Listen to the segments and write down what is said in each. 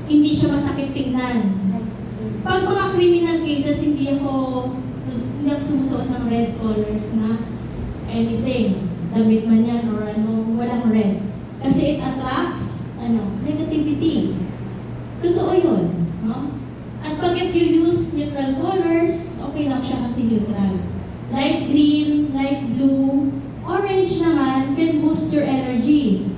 hindi siya masakit tingnan. Pag mga criminal cases, hindi ako sumusuot ng red colors na anything. Damit man yan or ano, walang red. Kasi it attracts negativity. Totoo yun. No? At pag if you use neutral colors, okay lang siya kasi neutral. Light green, light blue, orange naman can boost your energy.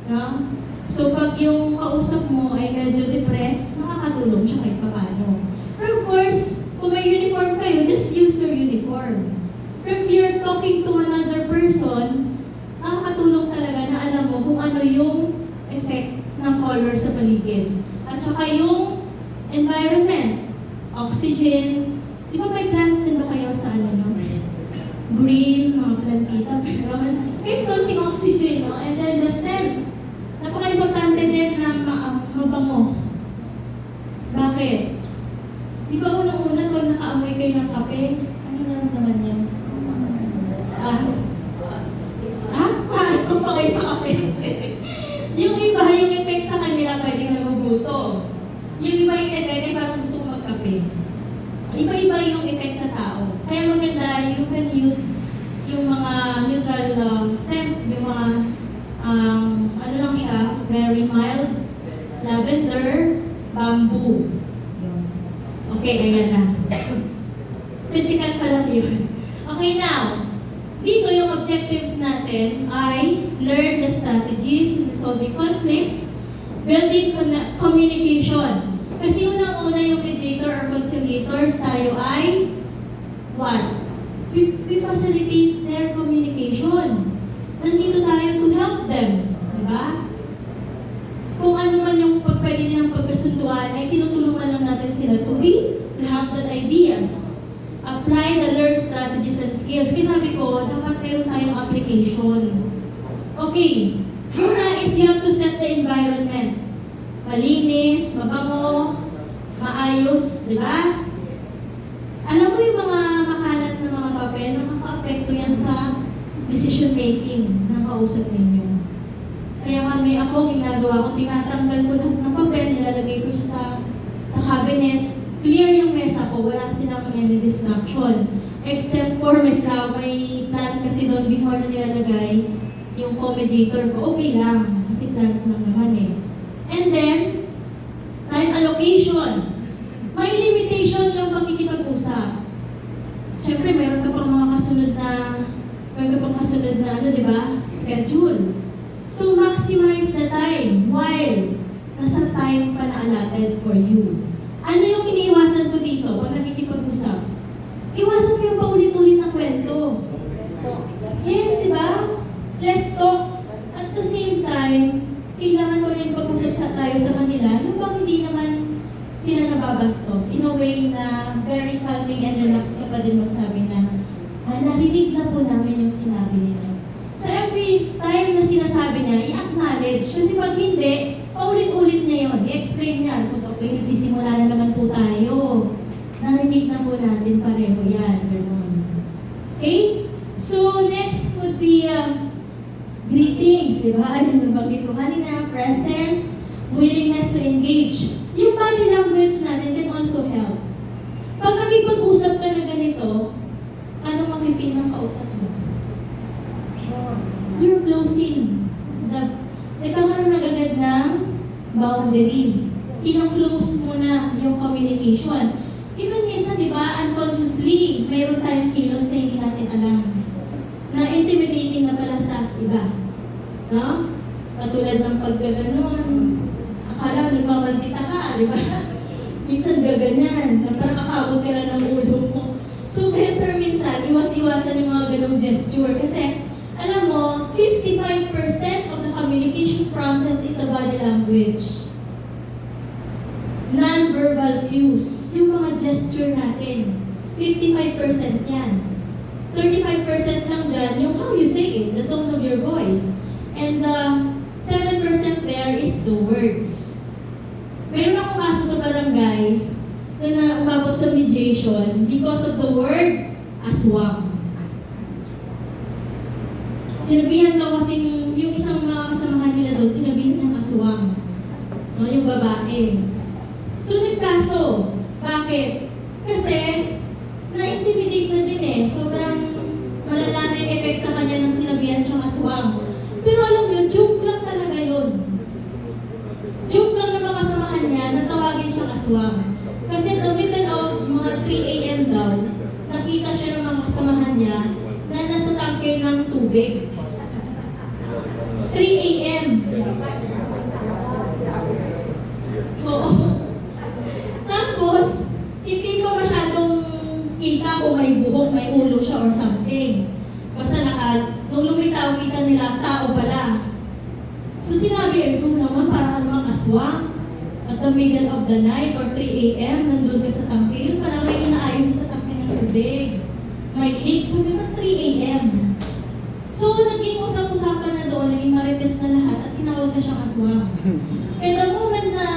No? So pag yung kausap mo ay medyo depressed, makakatulong siya kahit paano. Pero of course, kung may uniform kayo, just use your uniform. Pero if you're talking to another person, nakakatulong talaga na alam mo kung ano yung effect ng color sa paligid. At saka yung environment, oxygen. Di ba may plants din ba kayo sa green, mga plantita, kahit konting oxygen, no? And then the scent. Napaka-importante din na mabango. Bakit? Di ba unang-una pag nakaamoy kayo ng kape, ano naman yan? Paano pa kayo sa kape? Yung iba, yung effect sa kanila pwedeng nagugutom. Yung iba yung effect ay parang gusto ko magkape. Iba-iba yung effect sa tao. Kaya maganda, you can use yung mga neutral scent, yung mga ano lang siya, very mild, lavender, bamboo. Okay, ayan na. Physical pa lang yun. Okay, now, dito yung objectives natin ay learn the strategies in resolving conflicts, building communication. Kasi unang-una yung mediator or conciliators tayo ay what? We facilitate their communication. Nandito tayo to help them. Diba? Kung ano man yung pwede nilang pagkasunduan, ay tinutulungan lang natin sila to have that ideas. Apply the learned strategies and skills. Kaya sabi ko, dapat meron tayong application. Okay. Una is you have to set the environment. Malinis, mabango, maayos, di ba? Alam mo yung mga makalat na mga papel, nakaka-apekto yan sa decision making ng kausap ninyo. Kaya kami ako, ginagawa ko, tinatanggal ko lahat ng papel, nilalagay ko siya sa cabinet. Clear yung mesa ko, wala silang any distraction. Except for may plant kasi doon before na nilalagay yung co-mediator ko, okay lang. Kasi plant lang naman eh. And then, time allocation. May limitation yung pagkikipag-usap. Siyempre, meron ka pang mga kasunod na di ba? Schedule. So, maximize the time while nasa time pa na allotted for you. Ano yung iniiwasan ko dito pag nakikipag-usap? Iwasan mo yung paulit-ulit na kwento. Yes, di ba? Let's talk. At the same time, kailangan ko rin pag-usap tayo sa kanila, yung bang hindi naman sila nababastos. In a way na very calming and relaxed ka pa din magsabi na, narinig na po namin yung sinabi nila. So every time na sinasabi niya, i-acknowledge. Kasi pag hindi, paulit-ulit niya yun. I-explain niya. Kasi okay, nagsisimula na naman po tayo. Narinig na po natin pareho yan. Ganun. Okay? So next would be greetings. Diba? Yung nabanggit ko kanina, presence, willingness to engage. Yung body language natin can also help. Pag nakipag-usap ka na ganito, ano mafe-feel ng kausap mo? You're closing. Nagkakaroon na agad ng boundary. Kino-close mo na yung communication. Even minsan, di ba, unconsciously, mayroon tayong kilos na hindi natin alam. Na intimidating na pala sa iba. No? Katulad ng paggaganon. Akala, nagmamaldita ka, di ba? Minsan gaganyan. Nagpakakabot ka lang ng ulo mo. So, better minsan, iwas-iwasan yung mga ganong gesture. Kasi, alam mo, 55% of the communication process is the body language. Non-verbal cues, yung mga gesture natin, 55% yan. 35% lang dyan, yung how you say it, the tone of your voice. And 7% there is the words. Meron akong kaso sa barangay na umabot sa mediation because of the word aswang. Sinabihan daw kasi yung isang mga kasamahan nila doon, sinabihan ng aswang. No, yung babae. babae. So, nagkaso. Bakit? Kasi, na-intimidate na din eh. Sobrang malala na yung effect sa kanya nang sinabihan siyang aswang. Pero alam niyo, joke lang talaga yun. Joke lang ng mga kasamahan niya na tawagin siyang aswang. Kasi in the middle of mga 3 a.m. daw, nakita siya ng mga kasamahan niya na nasa tangke ng tubig. 3 a.m. Oo. Tapos, hindi ko masyadong kita kung may buhok, may ulo siya or something. Basta nung lumitaw, kita nila, tao pala. So sinabi, ito naman, para ka namang aswang. At the middle of the night or 3 a.m., nandun ka sa tangke. Yun pala may inaayos sa tangke ng tubig. May leak. Sabi ka, 3 a.m. So, naging usap-usapan na doon, naging marites na lahat at tinawag na siyang aswang. Kaya the moment na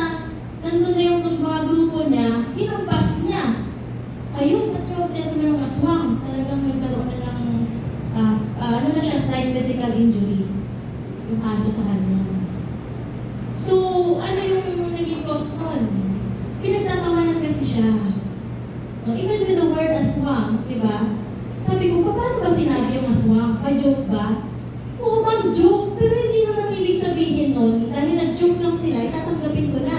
nandun na yung mga grupo niya, hinampas niya. Ayun, natawag niya sa mga aswang. Talagang nagkaroon na ng, ano na siya, slight physical injury. Yung kaso sa kanya. So, ano yung naging cause nun? Pinagtatawanan kasi siya. No, even with the word aswang, di ba? Sabi ko, paano ba sinabi yung aswang? Pa-joke ba? Oo, ma'am, joke. Pero hindi naman ibig sabihin nun, dahil nag-joke lang sila, itatanggapin ko na.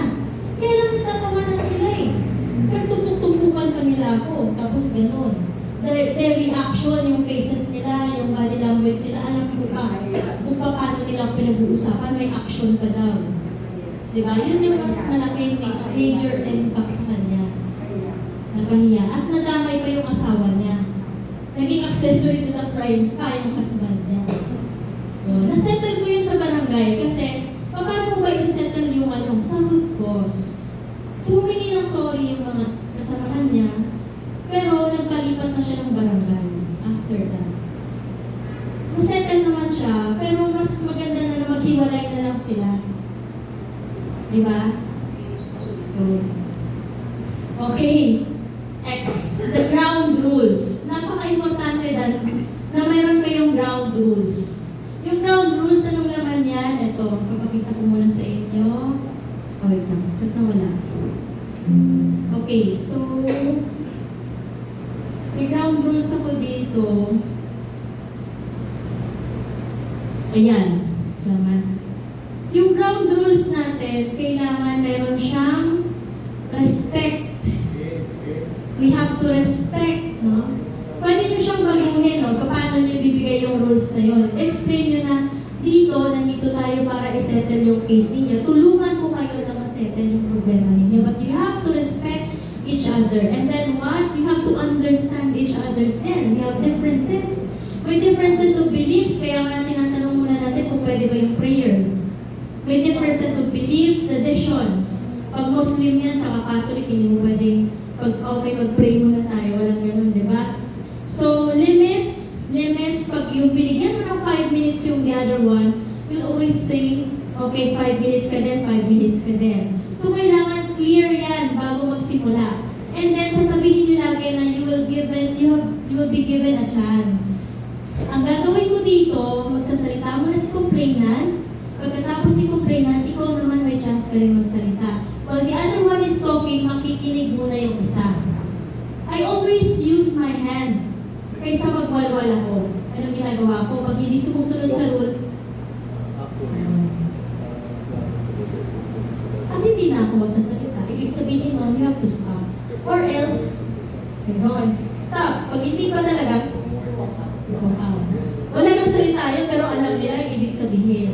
Kaya lang nagtatawanan sila eh. Pero tumpukan pa nila ako. Tapos ganun. Their reaction, yung faces nila, yung body language nila, alam ko pa kung paano nila pinag-uusapan, may action pa daw. Diba? Yun yung mas malaking major impact sa kanya. Nakahiya. At nadamay pa yung asawa niya. Naging accessory to the crime pa yung husband niya. So, nasettle ko yun sa barangay kasi paano ba isa-settle yung sa root cause? So, humingi ng sorry yung mga kasamahan niya, pero nagpalipat na siya ng barangay after that. Nasettle naman siya, pero mas maganda na maghiwalay na lang sila. Diba? So, okay. X, the ground rules. Napaka-importante na mayroon kayong ground rules. Yung ground rules, anong naman yan? Ito, papakita ko muna sa inyo. Oh, wait lang. Ba't nawala? Okay, so, may ground rules ako dito. Ayan. Tama. Yung ground rules natin, kailangan meron siyang respect. We have to respect, no? Pwede nyo siyang baguhin, no? Paano nyo ibibigay yung rules na yun? Explain nyo na dito, nandito tayo para isettle yung case ninyo. Tulungan ko kayo na masettle yung problema ninyo. But you have to respect each other. And then what? You have to understand each other's end. You have differences. May differences of beliefs, kaya nga tinatanong muna natin kung pwede ba yung prayer. May differences of beliefs, traditions. Pag Muslim yan, tsaka Catholic, hindi mo pwedeng mag-pray muna tayo. Walang ganun, di ba? So, limits, pag yung binigyan mo ng 5 minutes yung the other one, you'll always say, okay, 5 minutes ka din, 5 minutes ka din. So, kailangan clear yan bago magsimula. And then, sasabihin nyo lagi na you will be given a chance. Ang gagawin ko dito, magsasalita mo na si complainant. Pagkatapos ni complainant, ikaw naman may chance ka rin magsalita. While the other one is talking, makikinig muna yung isa. I always use my hand kaysa magwalwal ako. Anong ginagawa ko? Pag hindi sumusunod sa rule, at hindi na ako magsasalita. Ibig sabihin nun, you have to stop. Or else, gano'n. Stop. Pag hindi pa talaga, wala nang salita yun, pero alam nila yung ibig sabihin.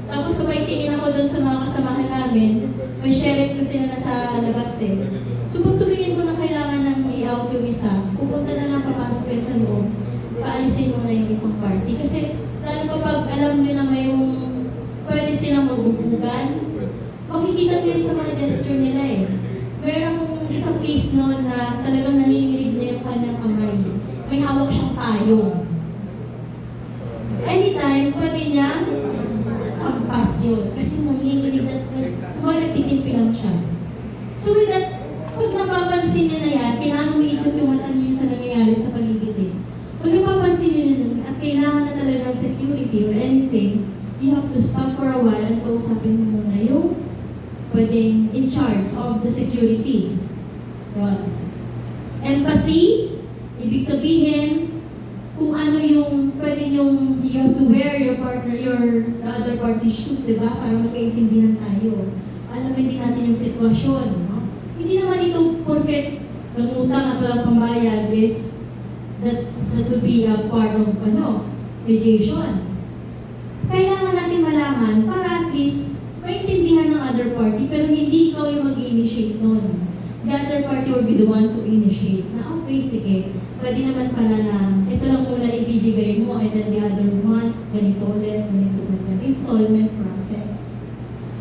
Tapos sabay tingin ako doon sa mga kasamahan namin, may sheriff kasi na nasa labas eh. So pag tumingin ko na kailangan nang i-out yung isa, pupunta na lang papasok yun sa loob, paalisin mo na yung isang party. Kasi lalo pa pag alam nyo na may yung pwede silang magbubugan, makikita mo yun sa mga gesture nila eh. Merong isang case noon na talagang nanginginig na yung kanyang kamay. May hawak siyang payong. Anytime, pwede niyang pagpas yun. Kasi nanginginig na, nagtitimpi lang siya. So with that, pag napapansin niyo na yan, kailangan umiikot yung mata niyo sa nangyayari sa paligid eh. Pag napapansin niyo na at kailangan na talaga ng security or anything, you have to stop for a while at kausapin mo muna yung pwedeng in charge of the security. Yun. Empathy, ibig sabihin, kung ano yung pwede yung you have to wear your partner, the other party's shoes, di ba? Para magkaintindihan tayo. Alamin din natin yung sitwasyon. No? Hindi naman ito porket nangutang at walang pambayad that would be a part of mediation. Kailangan natin malaman para at least maintindihan ng other party pero hindi ikaw yung mag-initiate nun. The other party will be the one to initiate. Na okay, sige, pwede naman pala na ito lang muna ibibigay mo and then the other one, ganito ulit, ganito. Installment process.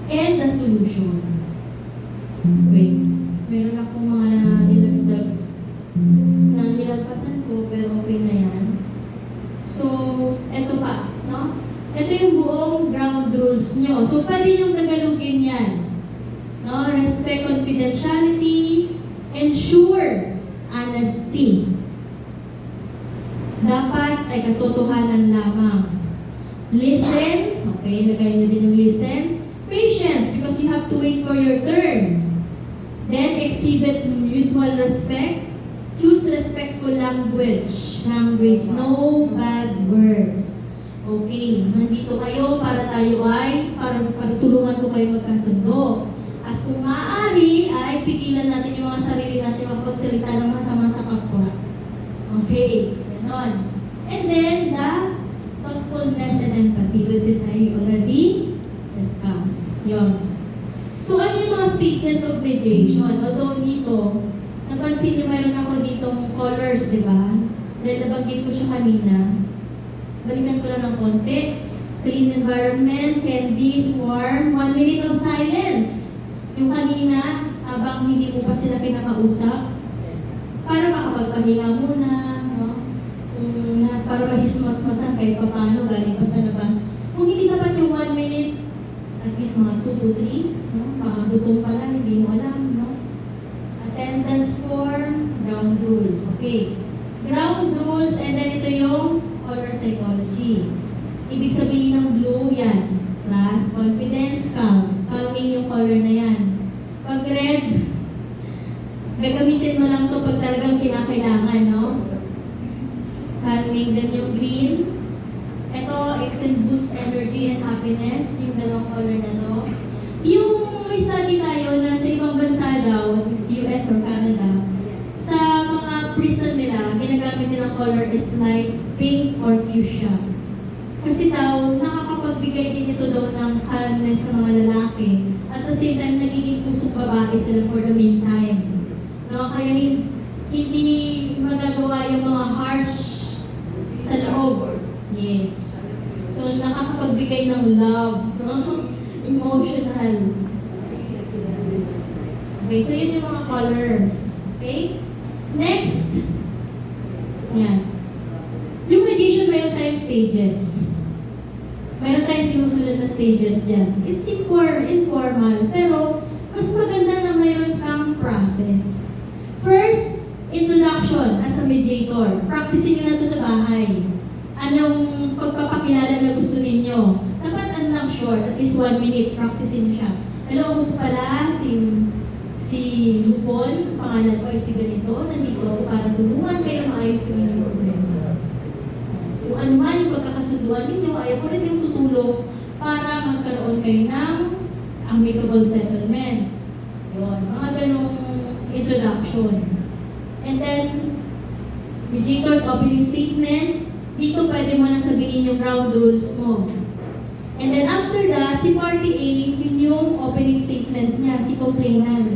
And the solution. Wait, meron akong mga nilagdag na nilagpasan ko pero okay na yan. So, eto pa, no? Ito yung buong ground rules nyo. So, pwede yung Tagalogin yan. No? Respect confidentiality, ensure honesty. Dapat ay katotohanan lamang. Listen, okay, lagay nyo din yung listen. Patience, because you have to wait for your turn. Then, exhibit mutual respect. Choose respectful language. No bad words. Okay, nandito kayo para tayo para tulungan ko kayo magkasundo. At kung maaari, ay pigilan natin yung mga sarili natin magpagsalita ng masama sa kapwa. Okay, ganon. And then, the thoughtfulness and empathy, which is I already discussed. Yun. So, ano yung mga stages of mediation? Although dito, napansin niyo mayroon ako ditong colors, di ba? Dahil nabanggit ko siya kanina. Balikan ko lang ng konti. Clean environment, candies, warm, 1 minute of silence. Yung kanina, habang hindi mo pa sila pinakausap, para makapagpahinga muna, no? Para mahismas-masan kahit pa paano, galing pa sa labas. Kung hindi sapat yung 1 minute, at least mga 2 to 3, no? Gutom pala, hindi mo alam, no? Attendance form, ground rules. Okay. Ground rules, and then ito yung color psychology. Ibig sabihin ng blue, yan. Trust, confidence, calm. Calming yung color na yan. Pag red, gagamitin mo lang to pag talagang kinakailangan, no? Calming din yung green. Ito, it can boost energy and happiness, yung dalawang color na to. Yung may study tayo na sa ibang bansa daw, is US or Canada, sa mga prison nila, ginagamit nilang color is like pink or fuchsia. Kasi daw, nakakapagbigay din ito daw ng calmness sa mga lalaki. At the same time, nagiging pusong babae sila for the meantime. No? Kaya hindi magagawa yung mga harsh sa loob. Yes. So, nakakapagbigay ng love. No? Emotional. Okay, so yun yung mga colors. Okay? Next. Yan. Yung mediation, mayroon tayong stages. Mayroon tayong sinusunod na stages dyan. It's informal, pero mas maganda na mayroon kang process. First, introduction as a mediator. Practicing nyo na ito sa bahay. Anong pagpapakilala na gusto ninyo? Dapat lang short, at least 1 minute, practicing nyo siya. Hello, ako po pala, si Lupon, pangalan ko ay si ganito, nandito ako para tulungan kayo maayos yung inyong problema. Kung ano man yung pagkakasunduan ninyo, ay ako rin yung tutulong para magkaroon kayo ng amicable settlement. Yun, mga ganong introduction. And then, mediator's opening statement, dito pwede mo na sabihin yung ground rules mo. And then after that, si Party A, yun yung opening statement niya, si complainant.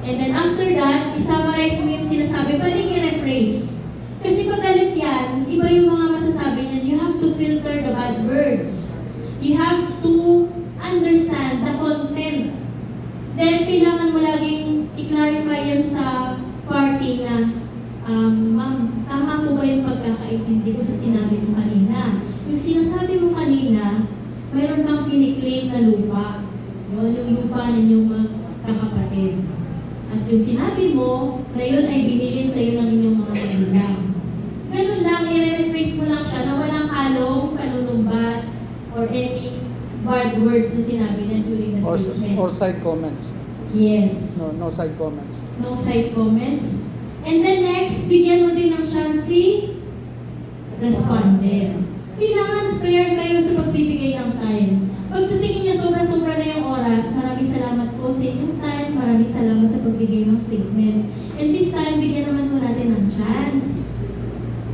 And then after that, isummarize mo yung sinasabi, pwedeng i-rephrase. Kasi pag galit yan, iba yung mga masasabi niyan, you have to filter the bad words. You have to understand the content. Then, kailangan mo laging i-clarify yan sa party na, ma'am, tama po ba yung pagkakaintindi ko sa sinabi mo kanina? Yung sinasabi mo kanina, mayroon kang kiniklaim na lupa. Yun, yung lupa ninyong magkakapatid. At yung sinabi mo, na yun ay binilin sa iyo ng inyong mga magulang. Ganun lang, i-rephrase mo lang siya na walang halong panunumbat or any bad words na sinabi niya during the statement. Or side comments. Yes. No side comments. No side comments. And then next, bigyan mo din ng chance si respondent. Kailangan fair kayo sa pagbibigay ng time. Pag sa tingin niyo sobra-sobra na yung oras, maraming salamat po sa inyong time, maraming salamat sa pagbigay ng statement. And this time, bigyan naman po natin ng chance.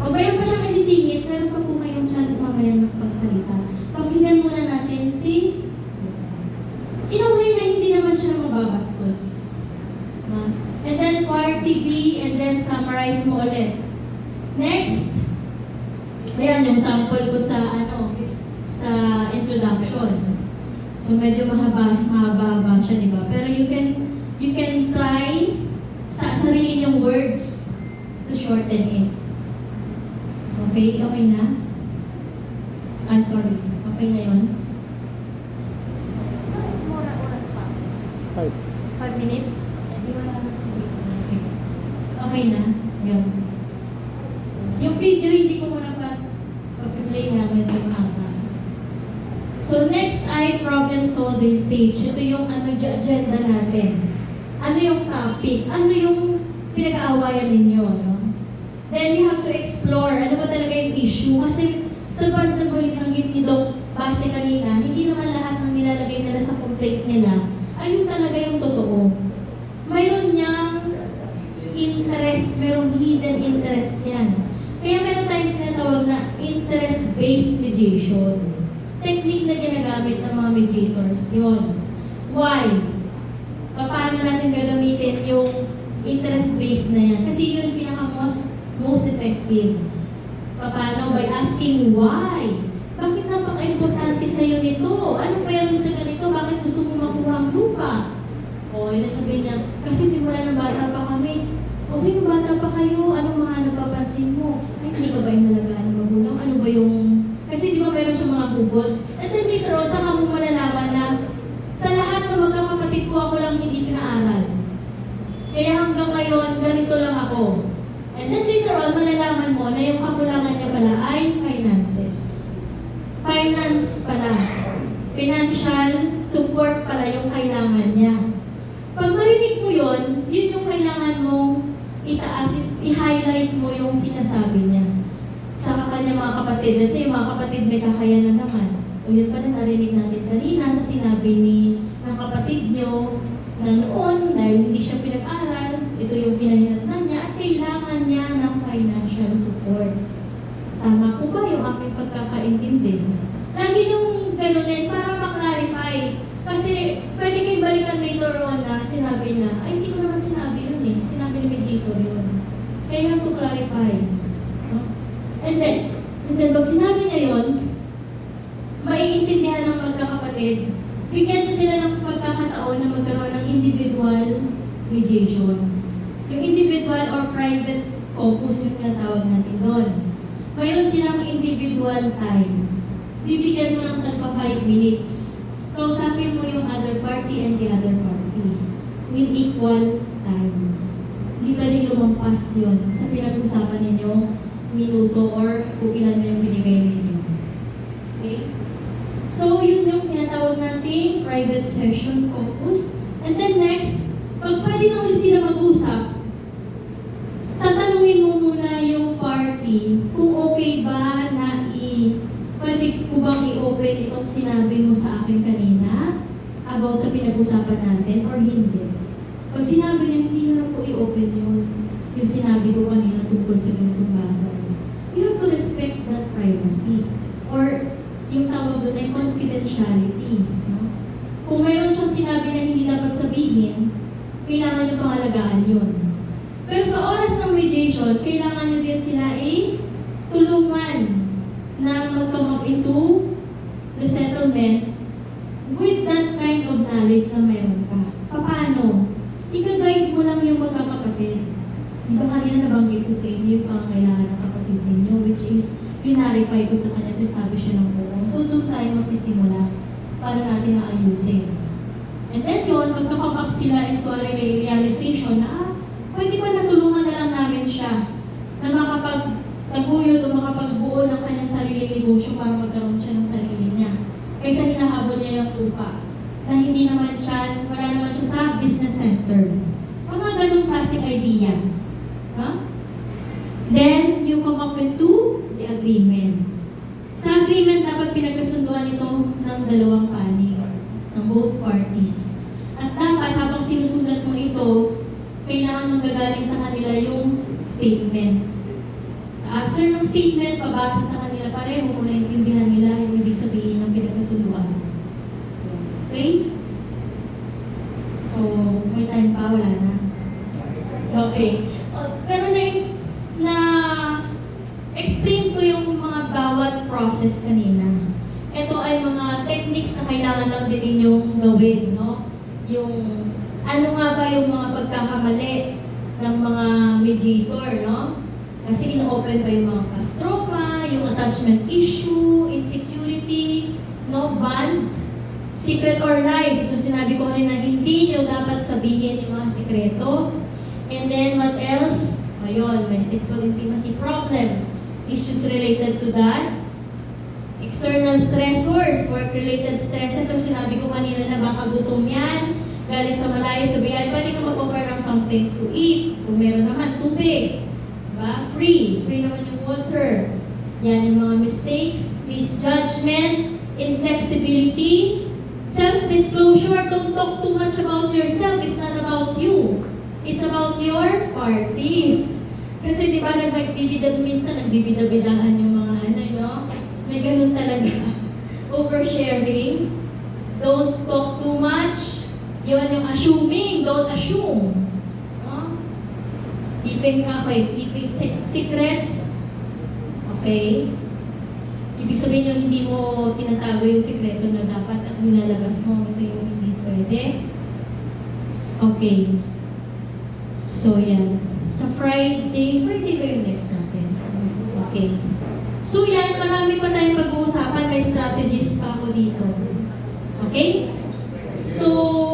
Pag mayroon pa siyang isisingit, meron pa po kayong chance mamaya ng pagsalita. Pakinggan muna natin si in a way na hindi naman siya mababastos. And then party B, and then summarize mo ulit. Next, ayan yung sample ko sa sa introduction. So medyo mahaba siya, di ba? Pero you can try sa sarili niyong words to shorten it. Okay? Okay na? Sorry. Okay na yun? Mura oras pa. 5 minutes? Hindi wala na. Sige. Okay na? Yun. Yung video, hindi ko muna pa-play na medyo mahaba. So next ay problem solving stage. Ito yung agenda natin. Ano yung topic? Ano yung pinag-aawayan ninyo? No? Then you have to explore ano ba talaga yung issue. Kasi sa bandang ko yung ni Doc base kanina, hindi naman lahat ng nilalagay nila sa complaint nila ayun talaga yung totoo. Mayroon niyang interest, mayroong hidden interest yan. Kaya meron tayong tinatawag na interest-based mediation. Technique na ginagamit ng mga mediators, yun. Why? Paano natin gagamitin yung interest-based na yan? Kasi yun most effective. Paano? By asking why? Bakit napaka-importante sa'yo nito? Ano pa yan sa ganito? Bakit gusto mo makuha ang lupa? O, yun sabihin niya, kasi simula ng bata pa kami, okay, nung bata pa kayo, anong mga napapansin mo? Ay, hindi ka ba yung nalagaan ng magulang? Ano ba yung... Kasi di ba meron siya mga hugot? And then later on, saka mo malalaman na sa lahat ng magkakapatid ko, ako lang hindi pinaaral. Kaya hanggang ngayon, ganito lang ako. And then later on, malalaman mo na yung kakulangan niya pala ay finances. Finance pala. Financial support pala yung kailangan niya. Pag marinig mo yun, yun yung kailangan mong itaas, i-highlight mo yung sinasabi niya. Sa kanya mga kapatid, let's say mga kapatid may kakayanan naman. O yun pala narinig natin kanina sa sinabi ng kapatid nyo na noon, dahil hindi siya pinag-aral, ito yung pinahinatnan niya at kailangan niya ng financial support. Tama po ba yung aking pagkakaintindi? Lagi yung ganunin para maklarify. Kasi pwede kayo balikan later on na sinabi na, ay hindi ko naman sinabi yun eh. Sinabi ni mediator yun. Kaya you have to clarify. No? And then pag sinabi niya yun, maiintindihan ng magkakapatid, bigyan niyo sila ng pagkakataon na magkaroon ng individual mediation. Yung individual or private caucus yung tinatawag natin doon. Mayroon silang individual time. Bibigyan mo ng tagpa 5 minutes. Kausapin mo yung other party and the other party with equal time. Hindi pwedeng lumampas yun sa pinag-usapan ninyo minuto or kung ilan na yung binigay ninyo. Okay? So, yun yung tinatawag nating private session caucus. And then next, pag pwede na ulit sila mag-usap, tatanungin mo muna yung party kung okay ba na pwede ko bang i-open itong sinabi mo sa akin kanina about sa pinag-usapan natin or hindi. Pag sinabi niya, hindi nyo na po i-open yung sinabi ko kanina tungkol sa ganitong bagay. You have to respect that privacy. Or yung tawag doon ay confidentiality. No? Kung mayroon siyang sinabi na hindi dapat sabihin, kailangan nyo pangalagaan yun. Pero sa oras ng mediation, kailangan nyo din sila tulungan na mag-come up into the settlement with that kind of knowledge na meron ka. Paano? Ika-guide mo lang yung magkakapatid. Di ba kanina nabanggit ko sa inyo yung pangangailangan ng kapatid ninyo, which is pinarify ko sa kanya at sabi siya ng buong. So doon tayo magsisimula para natin naayusin. And then yun, magka-come up sila into a realization na pwede ba natulungan na lang namin siya na makapagtaguyod o makapagbuo ng kanyang sariling negosyo para magkaroon siya ng sarili niya. kaysa hinahabol niya yung lupa na hindi naman siya, wala naman siya sa business center. Mga ganong klaseng idea. Then, you come up with the agreement. Sa agreement, dapat pinagkasunduan ito ng dalawang panig, ng both parties. At dapat, habang sinusundan mo ito, kailangan manggagaling sa kanila yung statement. After ng statement, pabasa sa kanila pareho kung naintindihan nila yung ibig sabihin ng pinagkasunduan. Okay? So, may time pa, wala na. Okay. Pero explain ko yung mga bawat process kanina. Ito ay mga techniques na kailangan lang din ninyong gawin, no? Yung, ano nga ba yung mga pagkakamali ng mga mediator, no? Kasi ino-open pa yung mga pastroma, yung attachment issue, insecurity, no, bond, secret or lies. Ito sinabi ko kanina, hindi nyo dapat sabihin yung mga sikreto. And then, what else? Ayun, may sexual intimacy problem. Issues related to that. External stressors, work-related stresses. So, sinabi ko kanina na baka gutom yan. Galing sa malayo, sabihan, pwede ka mag-offer ng something to eat. Kung meron naman, tubig. Diba? Free. Free naman yung water. Yan yung mga mistakes, misjudgment, inflexibility, self-disclosure. Don't talk too much about yourself. It's not about you. It's about your parties. Kasi di ba minsan nagbibida-bidahan yung mga ano, no? May ganun talaga. Oversharing. Don't talk too much. Yun yung assuming. Don't assume. No? Keeping secrets. Okay? Ibig sabihin yung hindi mo tinatago yung sikreto na dapat at nilalabas mo. Ito yung hindi pwede. Okay. So, yan. Sa Friday ba yung next natin? Okay. So, yan. Marami pa tayong pag-uusapan. May strategies pa ako dito. Okay? So,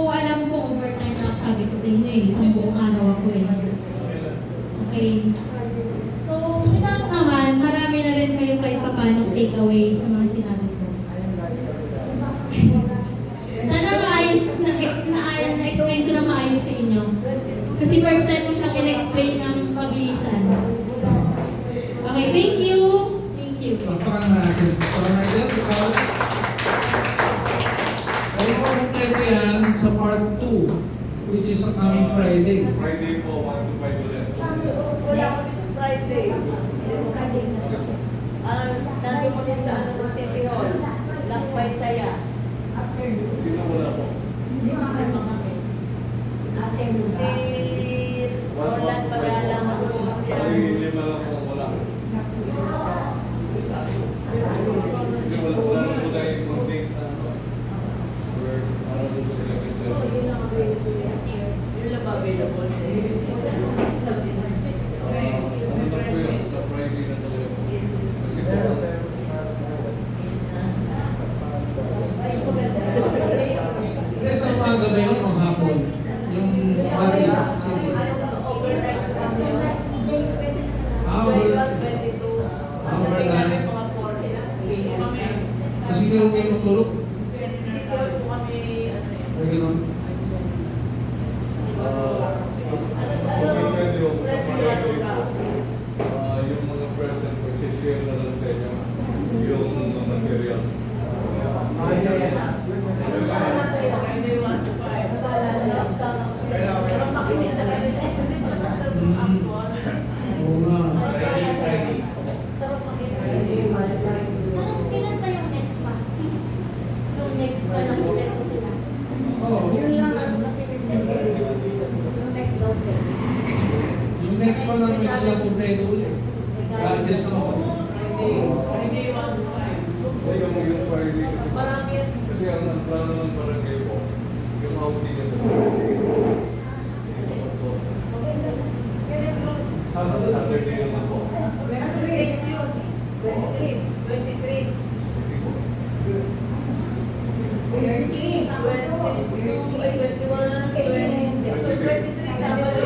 alam ko, overtime na sabi ko sa inyo eh. Isang buong araw ako eh. Okay. So, without naman, marami na rin kayo kahit pa paano takeaway sa mga sinabi ko. Sana maayos na-explain ko na maayos sa inyo. Kasi first time ko siya in-explain ng pabilisan. Okay, thank you. Thank you. Pagpakan naman natin sa Tornadel because ay makukumpleto yan sa part 2 which is sa coming Friday. Friday po, 1 to 5 ulit. Wala kami sa Friday. Nandun kami sa City Hall. Lakbay Saya. Sino wala po? Si Roland Pagalang ako siya. Ay, 5 lang po wala. Kasi wala na po tayo mag-take na para po sa second session. Yun lang ba available sa iyo? Ano na po yun? Sa Friday na talaga po. Kasi po, Mas maganda. Hindi, sa umaga ba yun o hapon? Yung Monday City. Overnight kasi. Overnight. 22. Overnight. Mga 4. Kasi kayo kayo matulog. City Hall po kami. Ay, gano'n. yung mga present po, share na lang sa inyo yung mga materials. Oo nga. Kailan pa yung next pa? Yung next pa na ulit ko sila. Oo. Yung next one lang may sila kumpleto ulit. Practice na ako. Yung Friday kasi Marami yan. kasi ang plano ng barangay po, yung outing niya sa Friday. Saturday naman po. 23 yun. 23. 23 Sabado.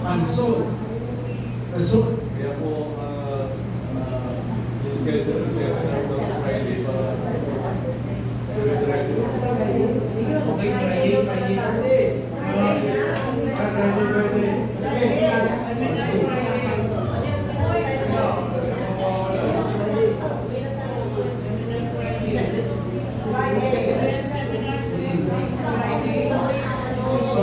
Panso. Panso. Kaya po, schedule ng seminar sa Friday para So,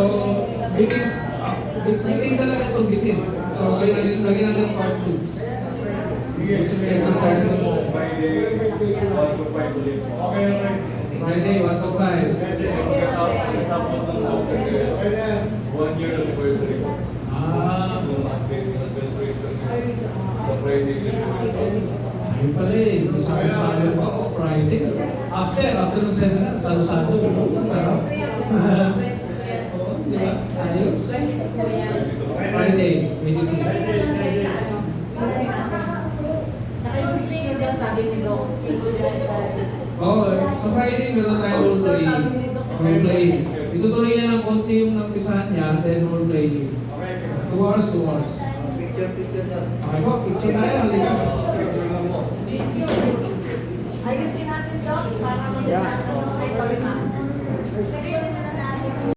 bitin talaga itong bitin. So, lagyan natin part 2. Gusto may exercises mo. Friday, 1 to 5 ulit. Okay, okay. Friday, 1 to 5. Tapos ng doctor kasi 1 year anniversary ko. Nung administration sa Friday, Ayun pala eh. Sabi pa ako, Friday. After ng seminar, salo-salo. Sarap. Oo, di ba? Ayos. Friday, 22. Tsaka yung picture daw, sabi ni Doc. Oo, sa Friday meron tayo role-playing. Role-playing. Itutuloy niya ng konti yung nampisahan niya, then role-playing. 2 hours, 2 hours. Picture daw. Okay po, picture tayo. Halika. Ayusin natin, Doc, para Yeah.